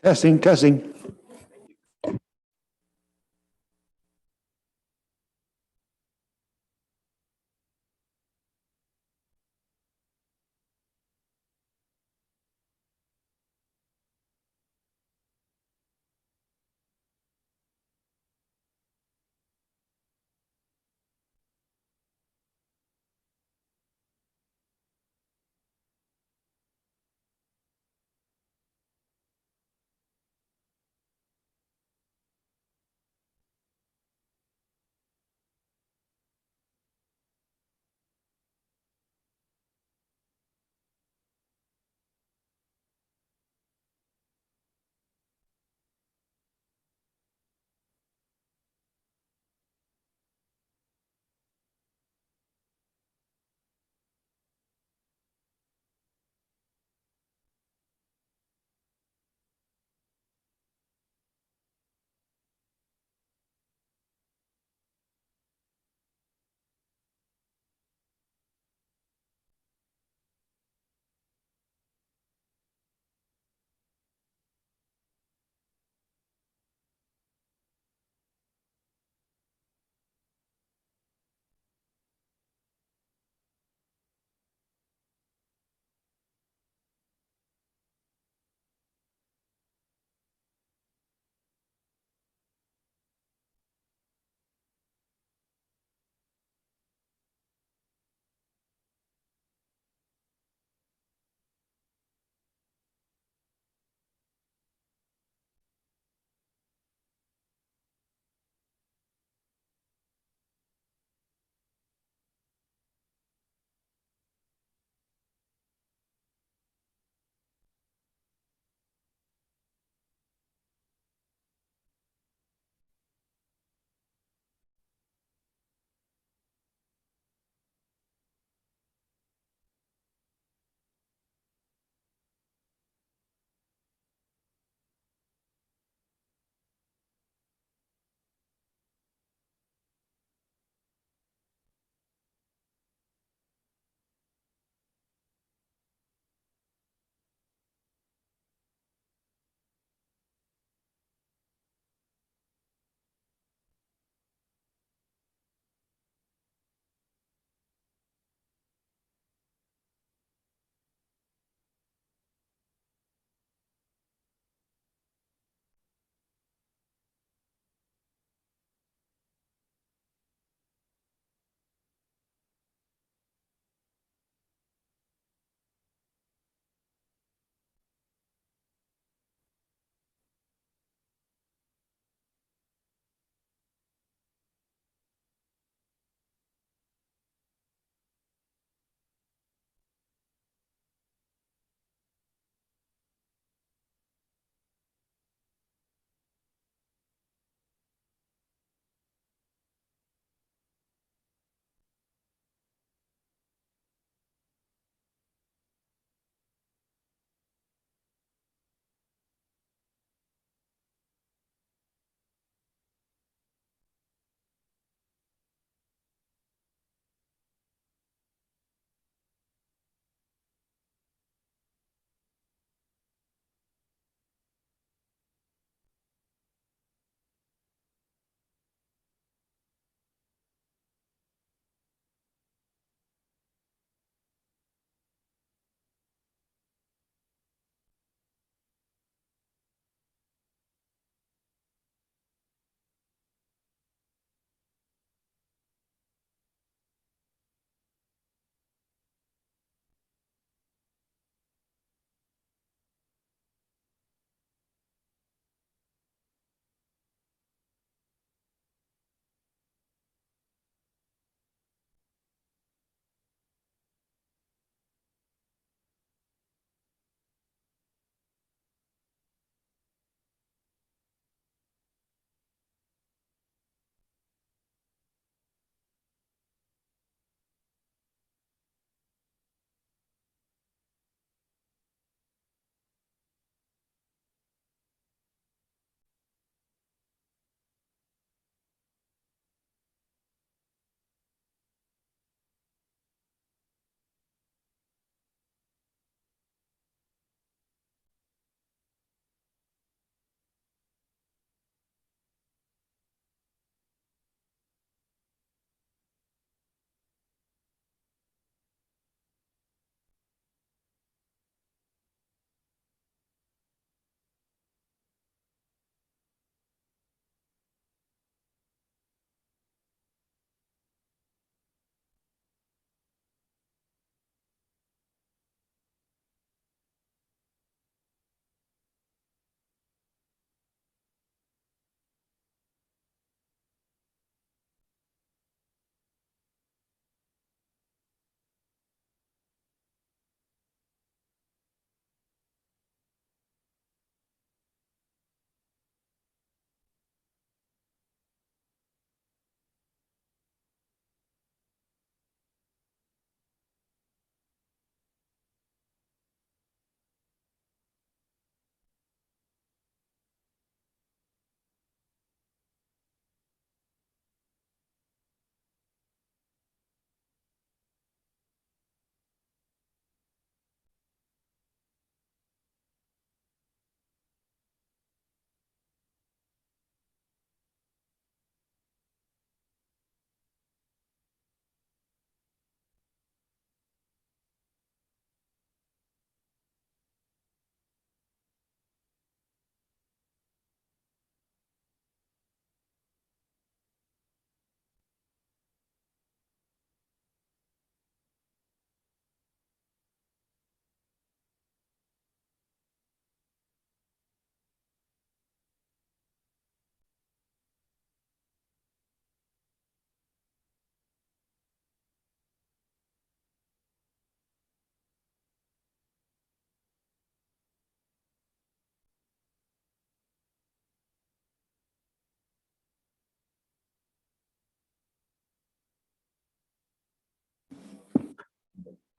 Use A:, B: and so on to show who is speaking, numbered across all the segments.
A: Testing, testing.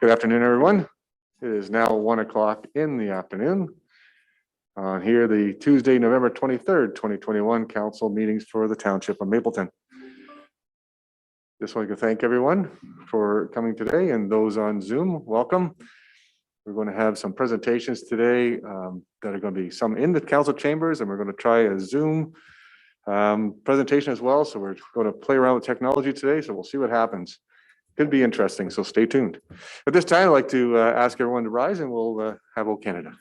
A: Good afternoon, everyone. It is now 1 o'clock in the afternoon. Here, the Tuesday, November 23rd, 2021 council meetings for the Township of Mapleton. Just like to thank everyone for coming today, and those on Zoom, welcome. We're going to have some presentations today that are going to be some in the council chambers, and we're going to try a Zoom presentation as well. So we're going to play around with technology today, so we'll see what happens. Could be interesting, so stay tuned. At this time, I'd like to ask everyone to rise, and we'll have O Canada.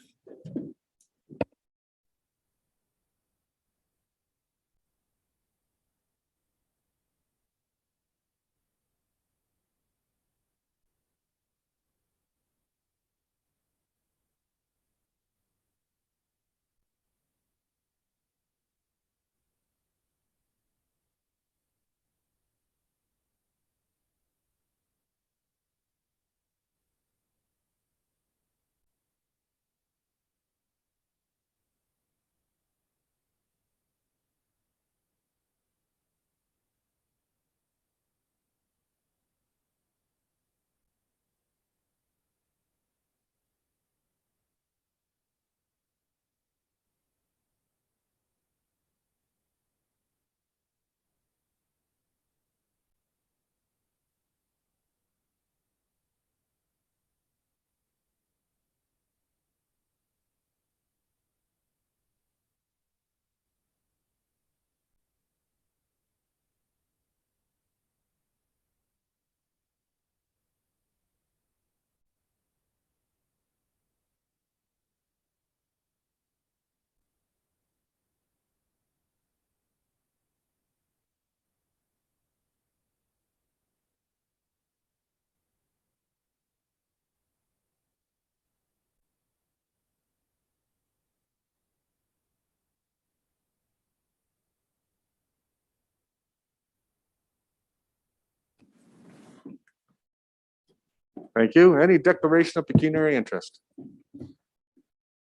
A: Thank you. Any declaration of pecuniary interest?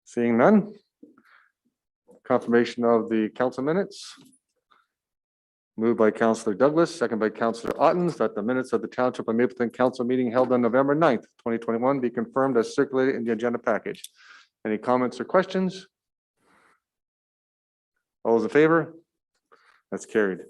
A: Seeing none. Confirmation of the council minutes. Moved by Councillor Douglas, second by Councillor Ottens, that the minutes of the Township of Mapleton Council meeting held on November 9th, 2021 be confirmed as circulated in the agenda package. Any comments or questions? All those in favor? That's carried.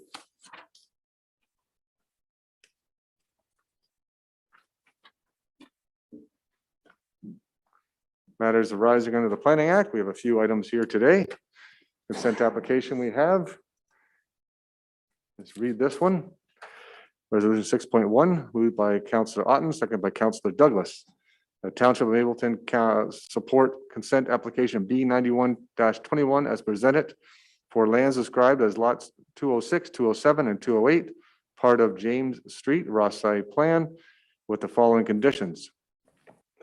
A: Matters arising under the Planning Act. We have a few items here today. Consent application we have. Let's read this one. Resolution 6.1, moved by Councillor Otten, second by Councillor Douglas. The Township of Mapleton support consent application B91-21 as presented for lands described as lots 206, 207, and 208, part of James Street, Ross site plan, with the following conditions.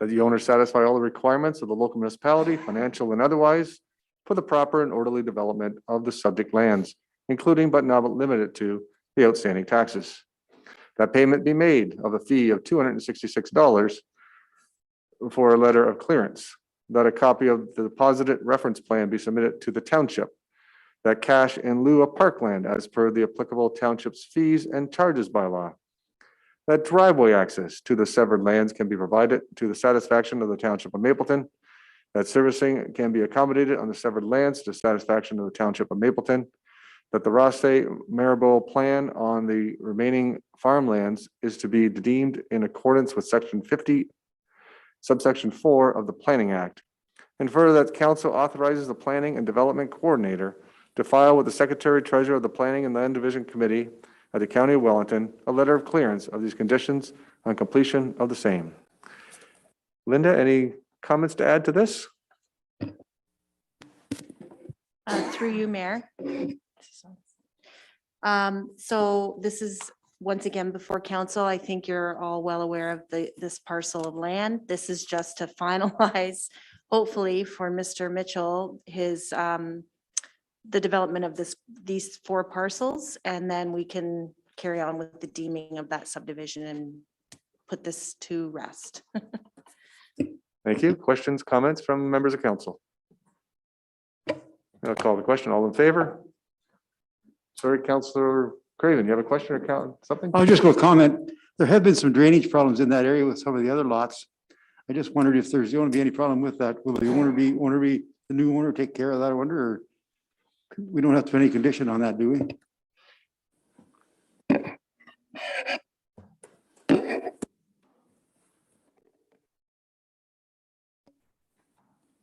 A: That the owner satisfy all the requirements of the local municipality, financial and otherwise, for the proper and orderly development of the subject lands, including but not limited to the outstanding taxes. That payment be made of a fee of $266 for a letter of clearance. That a copy of the deposited reference plan be submitted to the township. That cash in lieu of parkland as per the applicable township's fees and charges by law. That driveway access to the severed lands can be provided to the satisfaction of the Township of Mapleton. That servicing can be accommodated on the severed lands to the satisfaction of the Township of Mapleton. That the Rothsay Marable plan on the remaining farmlands is to be deemed in accordance with section 50, subsection 4 of the Planning Act. And further, that council authorizes the planning and development coordinator to file with the Secretary Treasurer of the Planning and Land Division Committee at the County of Wellington a letter of clearance of these conditions on completion of the same. Linda, any comments to add to this?
B: Through you, Mayor. So this is once again before council. I think you're all well aware of this parcel of land. This is just to finalize, hopefully for Mr. Mitchell, his the development of these 4 parcels, and then we can carry on with the deeming of that subdivision and put this to rest.
A: Thank you. Questions, comments from members of council? I'll call the question. All in favor? Sorry, Councillor Craven, you have a question or something?
C: I was just going to comment. There have been some drainage problems in that area with some of the other lots. I just wondered if there's going to be any problem with that. Will the the new owner take care of that, I wonder, or we don't have to put any condition on that, do we?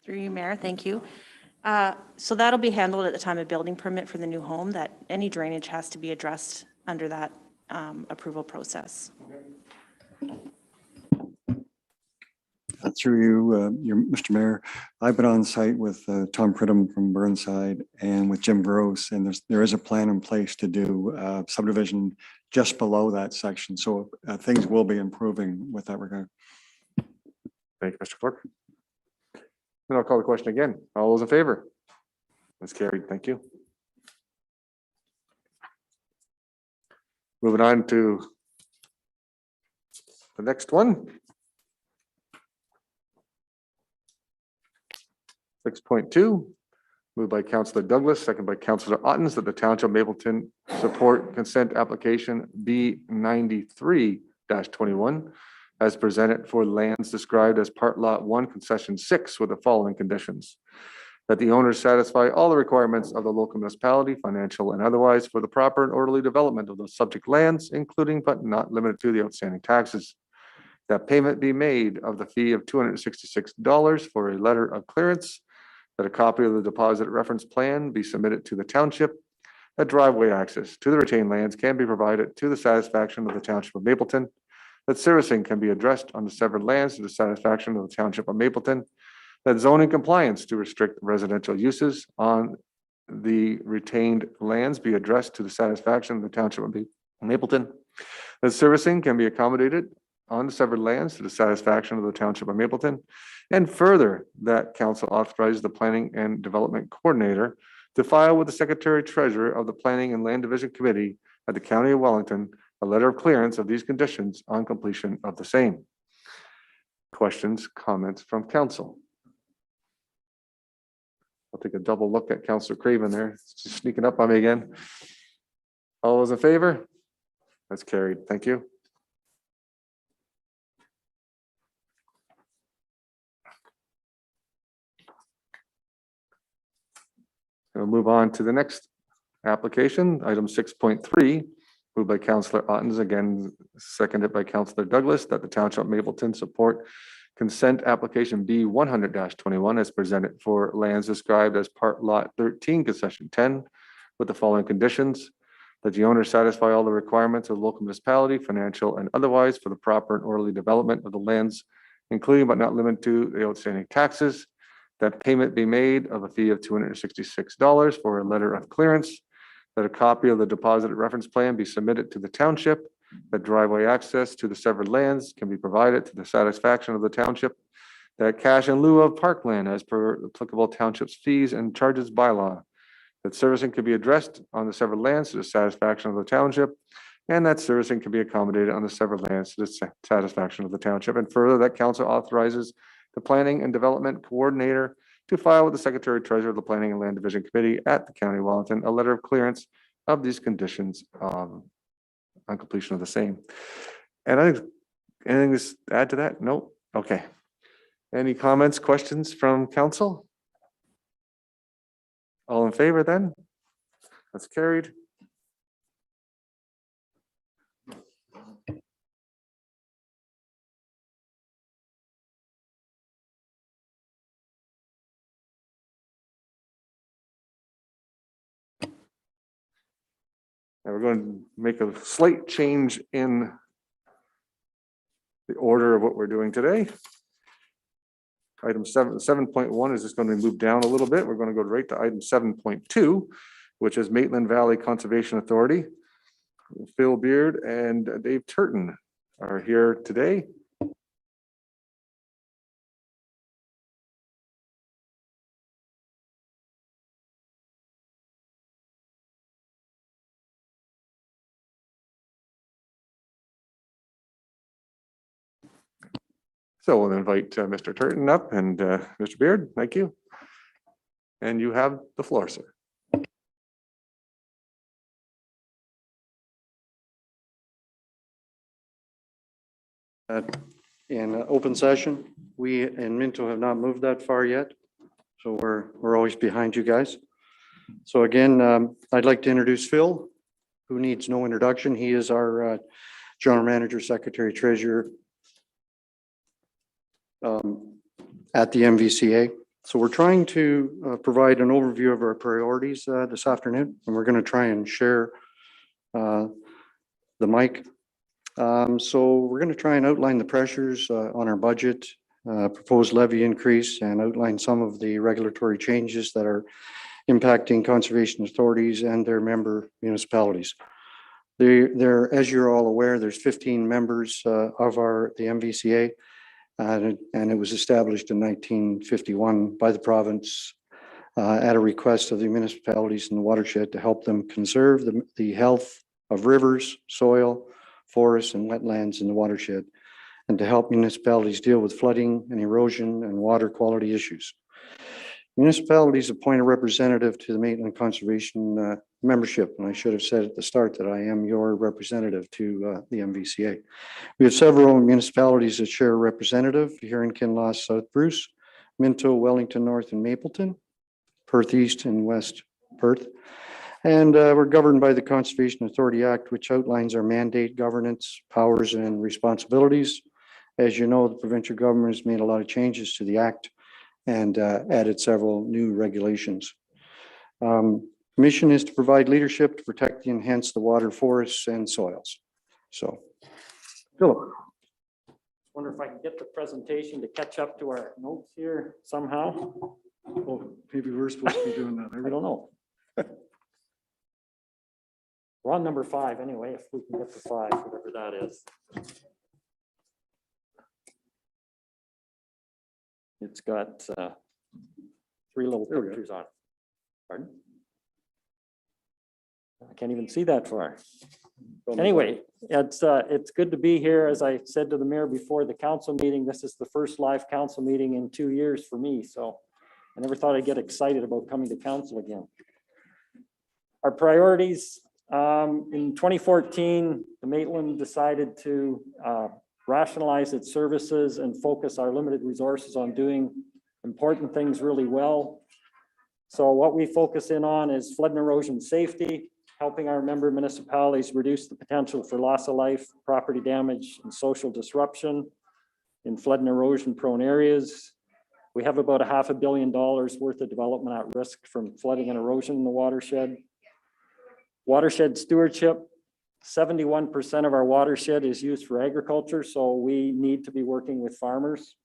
B: Through you, Mayor, thank you. So that'll be handled at the time of building permit for the new home, that any drainage has to be addressed under that approval process.
D: Through you, Mr. Mayor, I've been on site with Tom Pridham from Burnside and with Jim Gross, and there is a plan in place to do subdivision just below that section. So things will be improving with that regard.
A: Thank you, Mr. Clerk. Then I'll call the question again. All those in favor? That's carried. Thank you. Moving on to the next one. 6.2, moved by Councillor Douglas, second by Councillor Ottens, that the Township of Mapleton support consent application B93-21 as presented for lands described as Part Lot 1, Concession 6, with the following conditions: that the owners satisfy all the requirements of the local municipality, financial and otherwise, for the proper and orderly development of the subject lands, including but not limited to the outstanding taxes. That payment be made of the fee of $266 for a letter of clearance, that a copy of the deposit reference plan be submitted to the township, that driveway access to the retained lands can be provided to the satisfaction of the Township of Mapleton, that servicing can be addressed on the severed lands to the satisfaction of the Township of Mapleton, that zoning compliance to restrict residential uses on the retained lands be addressed to the satisfaction of the Township of Mapleton, that servicing can be accommodated on the severed lands to the satisfaction of the Township of Mapleton, and further, that council authorizes the Planning and Development Coordinator to file with the Secretary Treasurer of the Planning and Land Division Committee at the County of Wellington a letter of clearance of these conditions on completion of the same. Questions, comments from council? I'll take a double look at Councillor Craven there. It's just sneaking up on me again. All those in favor? That's carried. Thank you. We'll move on to the next application, item 6.3, moved by Councillor Ottens, again seconded by Councillor Douglas, that the Township of Mapleton support consent application B 100-21 as presented for lands described as Part Lot 13, Concession 10, with the following conditions: that the owner satisfy all the requirements of the local municipality, financial and otherwise, for the proper and orderly development of the lands, including but not limited to the outstanding taxes. That payment be made of a fee of $266 for a letter of clearance, that a copy of the deposited reference plan be submitted to the township, that driveway access to the severed lands can be provided to the satisfaction of the township, that cash in lieu of parkland as per applicable township's fees and charges bylaw, that servicing can be addressed on the severed lands to the satisfaction of the township, and that servicing can be accommodated on the severed lands to the satisfaction of the township. And further, that council authorizes the Planning and Development Coordinator to file with the Secretary Treasurer of the Planning and Land Division Committee at the County of Wellington a letter of clearance of these conditions on completion of the same. And I think anything to add to that? Nope. Okay. Any comments, questions from council? All in favor then? That's carried. Now we're going to make a slight change in the order of what we're doing today. Item 7.1 is just going to be moved down a little bit. We're going to go right to item 7.2, which is Maitland Valley Conservation Authority. Phil Beard and Dave Turton are here today. So we'll invite Mr. Turton up and Mr. Beard, thank you. And you have the floor, sir.
E: in open session. We in Minto have not moved that far yet. So we're always behind you guys. So again, I'd like to introduce Phil, who needs no introduction. He is our general manager, secretary, treasurer at the MVCA. So we're trying to provide an overview of our priorities this afternoon, and we're going to try and share the mic. So we're going to try and outline the pressures on our budget, proposed levy increase, and outline some of the regulatory changes that are impacting conservation authorities and their member municipalities. There, as you're all aware, there's 15 members of the MVCA, and it was established in 1951 by the province at a request of the municipalities in the watershed to help them conserve the health of rivers, soil, forests, and wetlands in the watershed, and to help municipalities deal with flooding and erosion and water quality issues. Municipalities appoint a representative to the Maitland Conservation membership, and I should have said at the start that I am your representative to the MVCA. We have several municipalities that share a representative here in Kinloss, South Bruce, Minto, Wellington North, and Mapleton, Perth East and West Perth. And we're governed by the Conservation Authority Act, which outlines our mandate, governance, powers, and responsibilities. As you know, the provincial government has made a lot of changes to the act and added several new regulations. Mission is to provide leadership to protect and enhance the water, forests, and soils. So, Philip.
F: Wonder if I can get the presentation to catch up to our notes here somehow.
C: Oh, maybe we're supposed to be doing that.
F: I don't know. We're on number 5 anyway, if we can get to 5, whatever that is. It's got 3 little
C: There we go.
F: pictures on it. Pardon? I can't even see that far. Anyway, it's good to be here. As I said to the mayor before the council meeting, this is the first live council meeting in 2 years for me. So I never thought I'd get excited about coming to council again. Our priorities, in 2014, the Maitland decided to rationalize its services and focus our limited resources on doing important things really well. So what we focus in on is flood and erosion safety, helping our member municipalities reduce the potential for loss of life, property damage, and social disruption in flood and erosion prone areas. We have about $500 million worth of development at risk from flooding and erosion in the watershed. Watershed stewardship, 71% of our watershed is used for agriculture, so we need to be working with farmers.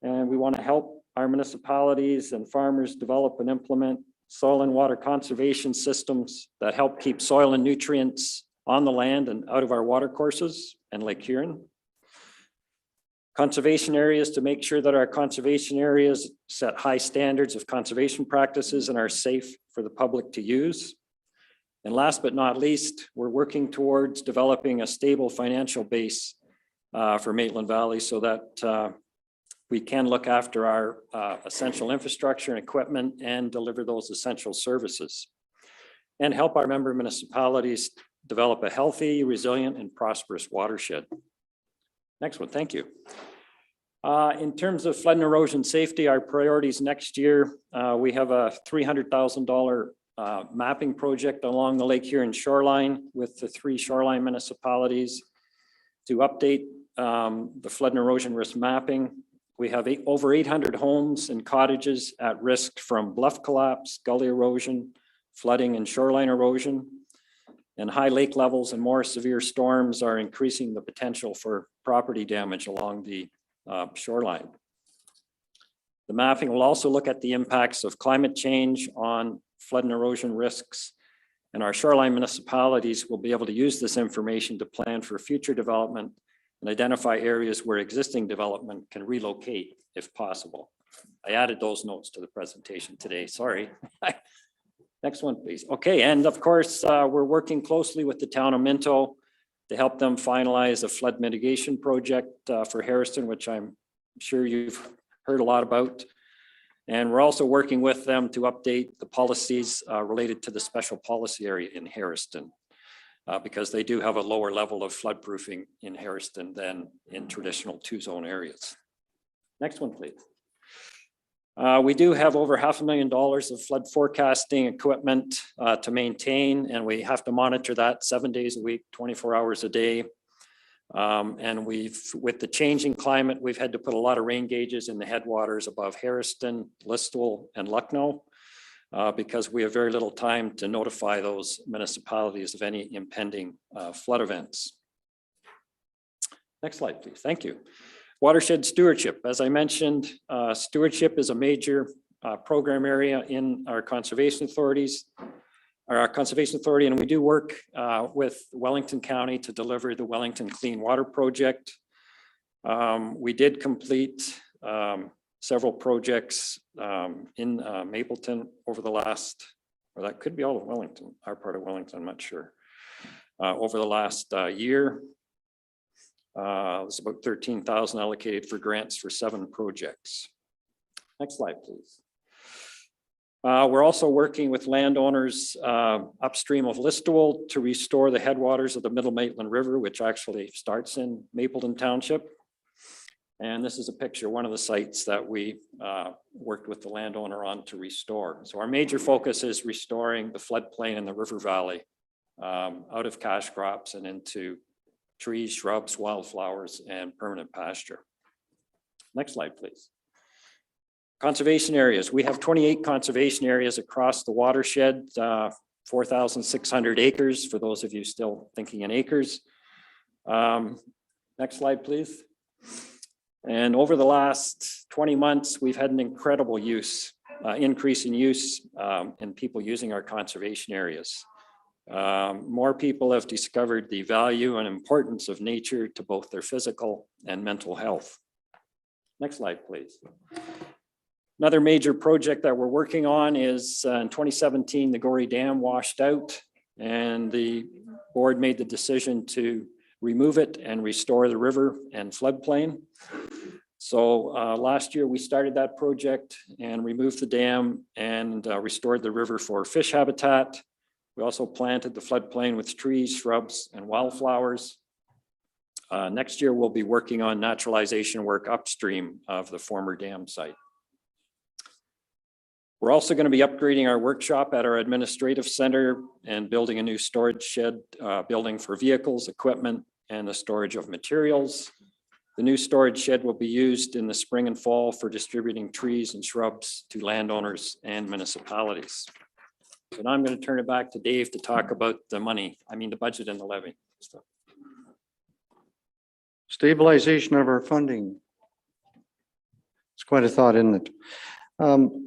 F: And we want to help our municipalities and farmers develop and implement soil and water conservation systems that help keep soil and nutrients on the land and out of our water courses and Lake Huron. Conservation areas, to make sure that our conservation areas set high standards of conservation practices and are safe for the public to use. And last but not least, we're working towards developing a stable financial base for Maitland Valley so that we can look after our essential infrastructure and equipment and deliver those essential services and help our member municipalities develop a healthy, resilient, and prosperous watershed. Next one, thank you. In terms of flood and erosion safety, our priorities next year, we have a $300,000 mapping project along the Lake Huron shoreline with the 3 shoreline municipalities to update the flood and erosion risk mapping. We have over 800 homes and cottages at risk from bluff collapse, gully erosion, flooding, and shoreline erosion. And high lake levels and more severe storms are increasing the potential for property damage along the shoreline. The mapping will also look at the impacts of climate change on flood and erosion risks, and our shoreline municipalities will be able to use this information to plan for future development and identify areas where existing development can relocate if possible. I added those notes to the presentation today, sorry. Next one, please. Okay, and of course, we're working closely with the town of Minto to help them finalize a flood mitigation project for Harrison, which I'm sure you've heard a lot about. And we're also working with them to update the policies related to the special policy area in Harrison. because they do have a lower level of flood proofing in Harriston than in traditional two-zone areas. Next one, please. We do have over $500,000 of flood forecasting equipment to maintain, and we have to monitor that 7 days a week, 24 hours a day. And with the changing climate, we've had to put a lot of rain gauges in the headwaters above Harriston, Listowel, and Lucknow because we have very little time to notify those municipalities of any impending flood events. Next slide, please. Thank you. Watershed stewardship. As I mentioned, stewardship is a major program area in our conservation authorities, our conservation authority, and we do work with Wellington County to deliver the Wellington Clean Water Project. We did complete several projects in Mapleton over the last, or that could be all of Wellington, our part of Wellington, I'm not sure. Over the last year, there's about 13,000 allocated for grants for 7 projects. Next slide, please. We're also working with landowners upstream of Listowel to restore the headwaters of the Middle Maitland River, which actually starts in Mapleton Township. And this is a picture, one of the sites that we worked with the landowner on to restore. So our major focus is restoring the floodplain in the river valley out of cash crops and into trees, shrubs, wildflowers, and permanent pasture. Next slide, please. Conservation areas. We have 28 conservation areas across the watershed, 4,600 acres for those of you still thinking in acres. Next slide, please. And over the last 20 months, we've had an incredible increase in use in people using our conservation areas. More people have discovered the value and importance of nature to both their physical and mental health. Next slide, please. Another major project that we're working on is in 2017, the Gorey Dam washed out and the board made the decision to remove it and restore the river and floodplain. So last year we started that project and removed the dam and restored the river for fish habitat. We also planted the floodplain with trees, shrubs, and wildflowers. Next year, we'll be working on naturalization work upstream of the former dam site. We're also going to be upgrading our workshop at our administrative center and building a new storage shed building for vehicles, equipment, and the storage of materials. The new storage shed will be used in the spring and fall for distributing trees and shrubs to landowners and municipalities. So now I'm going to turn it back to Dave to talk about the the budget and the levy stuff.
E: Stabilization of our funding. It's quite a thought, isn't it?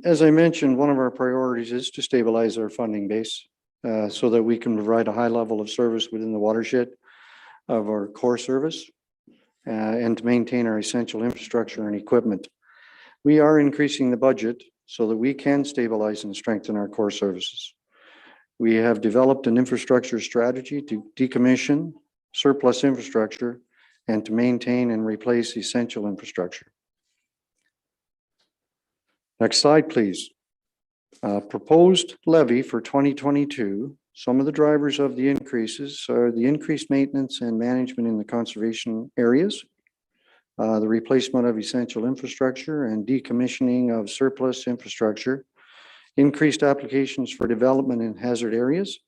E: As I mentioned, one of our priorities is to stabilize our funding base so that we can provide a high level of service within the watershed of our core service and to maintain our essential infrastructure and equipment. We are increasing the budget so that we can stabilize and strengthen our core services. We have developed an infrastructure strategy to decommission surplus infrastructure and to maintain and replace essential infrastructure. Next slide, please. Proposed levy for 2022. Some of the drivers of the increases are the increased maintenance and management in the conservation areas, the replacement of essential infrastructure and decommissioning of surplus infrastructure, increased applications for development in hazard areas,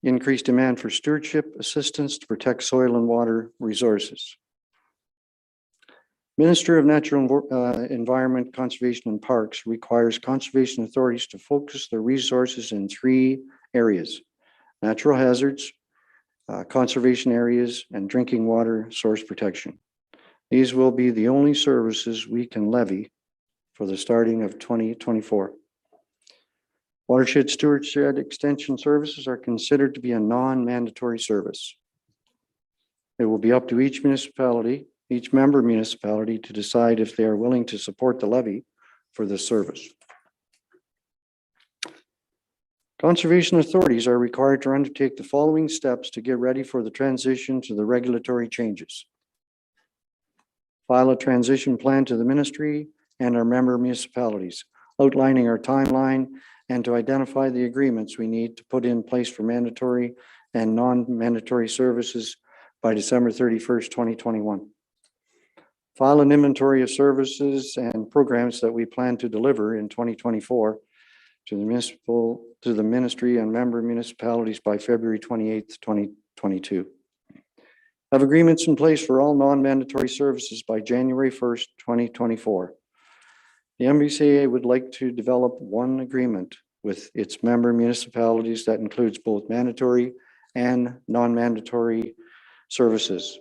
E: increased demand for stewardship assistance to protect soil and water resources. Minister of Natural Environment, Conservation and Parks requires conservation authorities to focus their resources in 3 areas: natural hazards, conservation areas, and drinking water source protection. These will be the only services we can levy for the starting of 2024. Watershed stewardship extension services are considered to be a non-mandatory service. It will be up to each municipality, each member municipality, to decide if they are willing to support the levy for this service. Conservation authorities are required to undertake the following steps to get ready for the transition to the regulatory changes. File a transition plan to the ministry and our member municipalities, outlining our timeline and to identify the agreements we need to put in place for mandatory and non-mandatory services by December 31st, 2021. File an inventory of services and programs that we plan to deliver in 2024 to the ministry and member municipalities by February 28th, 2022. Have agreements in place for all non-mandatory services by January 1st, 2024. The MVCA would like to develop one agreement with its member municipalities that includes both mandatory and non-mandatory services.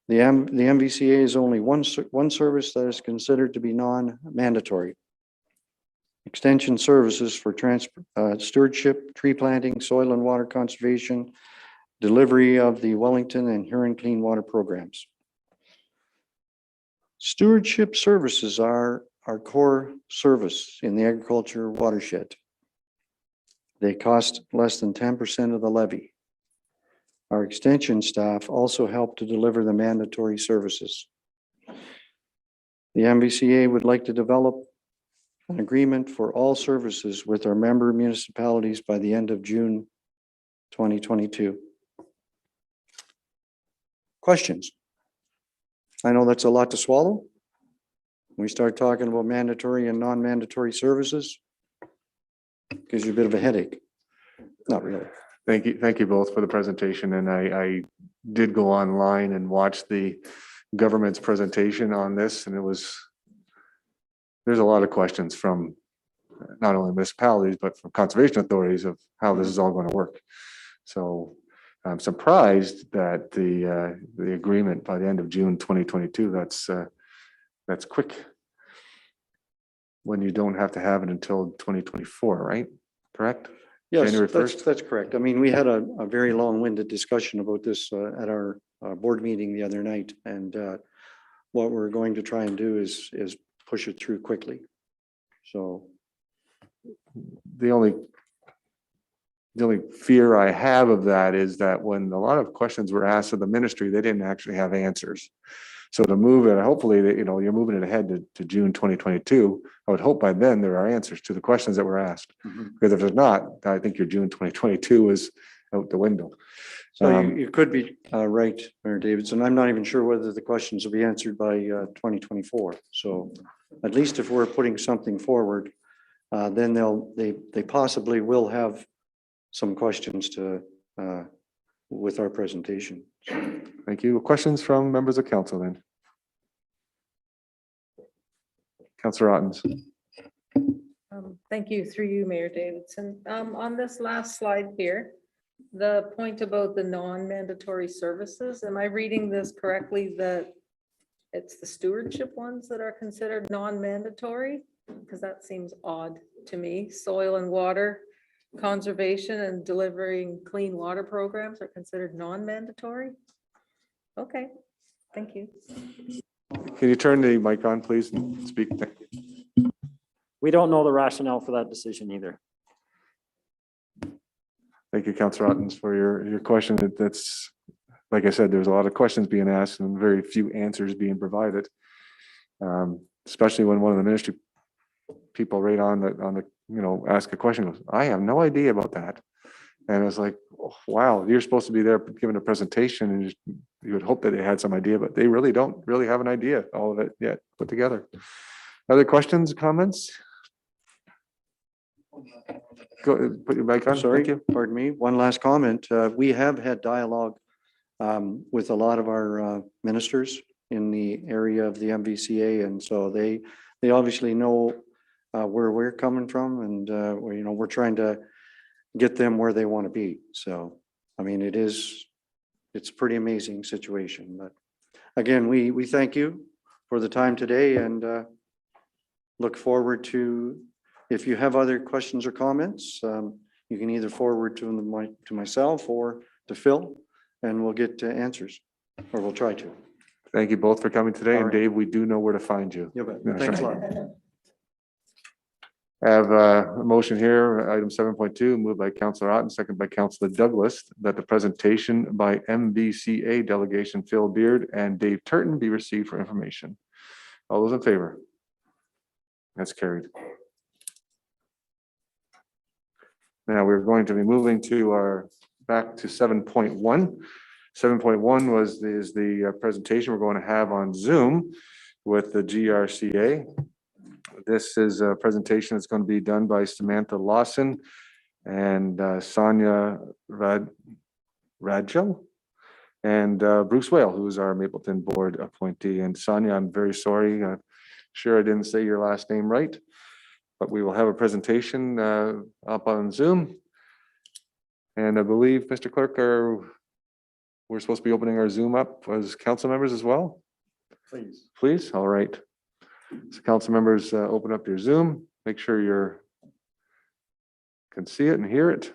E: The MVCA is only one service that is considered to be non-mandatory. Extension services for stewardship, tree planting, soil and water conservation, delivery of the Wellington and Huron Clean Water programs. Stewardship services are our core service in the agriculture watershed. They cost less than 10% of the levy. Our extension staff also help to deliver the mandatory services. The MVCA would like to develop an agreement for all services with our member municipalities by the end of June 2022. Questions? I know that's a lot to swallow. We start talking about mandatory and non-mandatory services. Gives you a bit of a headache. Not really.
A: Thank you both for the presentation, and I did go online and watch the government's presentation on this, and there's a lot of questions from not only municipalities, but from conservation authorities of how this is all going to work. So I'm surprised that the agreement by the end of June 2022, that's quick. When you don't have to have it until 2024, right? Correct?
E: Yes,
A: January 1st?
E: that's correct. I mean, we had a very long-winded discussion about this at our board meeting the other night. And what we're going to try and do is push it through quickly. So
A: The only fear I have of that is that when a lot of questions were asked of the ministry, they didn't actually have answers. So to move it, hopefully that, you're moving it ahead to June 2022. I would hope by then there are answers to the questions that were asked. Because if there's not, I think your June 2022 is out the window.
E: So you could be right, Mayor Davidson. I'm not even sure whether the questions will be answered by 2024. So at least if we're putting something forward, then they possibly will have some questions to with our presentation.
A: Thank you. Questions from members of council then? Councillor Ottens.
G: Thank you, through you, Mayor Davidson. On this last slide here, the point about the non-mandatory services, am I reading this correctly that it's the stewardship ones that are considered non-mandatory? Because that seems odd to me. Soil and water conservation and delivering clean water programs are considered non-mandatory? Okay, thank you.
A: Can you turn the mic on, please, and speak? Thank you.
F: We don't know the rationale for that decision either.
A: Thank you, Councillor Ottens, for your question. That's, like I said, there's a lot of questions being asked and very few answers being provided. Especially when one of the ministry people right on the ask a question goes, I have no idea about that. And it's like, oh, wow, you're supposed to be there giving a presentation and you would hope that they had some idea, but they really don't really have an idea, all of it yet put together. Other questions, comments? Go, put your mic on.
E: Sorry,
A: Thank you.
E: pardon me. One last comment. We have had dialogue with a lot of our ministers in the area of the MVCA. And so they obviously know where we're coming from, and we're trying to get them where they want to be. So, I mean, it's a pretty amazing situation. But again, we thank you for the time today and look forward to, if you have other questions or comments, you can either forward to myself or to Phil, and we'll get answers, or we'll try to.
A: Thank you both for coming today.
E: All
A: And
E: right.
A: Dave, we do know where to find you.
E: Yeah, but thanks a lot.
A: I have a motion here, item 7.2, moved by Councillor Otten, second by Councillor Douglas, that the presentation by MVCA delegation Phil Beard and Dave Turton be received for information. All those in favor? That's carried. Now, we're going to be moving to back to 7.1. 7.1 is the presentation we're going to have on Zoom with the GRCA. This is a presentation that's going to be done by Samantha Lawson and Sonia Radjo and Bruce Whale, who is our Mapleton Board appointee. And Sonia, I'm very sorry. Sure I didn't say your last name right, but we will have a presentation up on Zoom. And I believe, Mr. Clerk, we're supposed to be opening our Zoom up as council members as well?
D: Please.
A: Please, all right. So council members, open up your Zoom, make sure you can see it and hear it.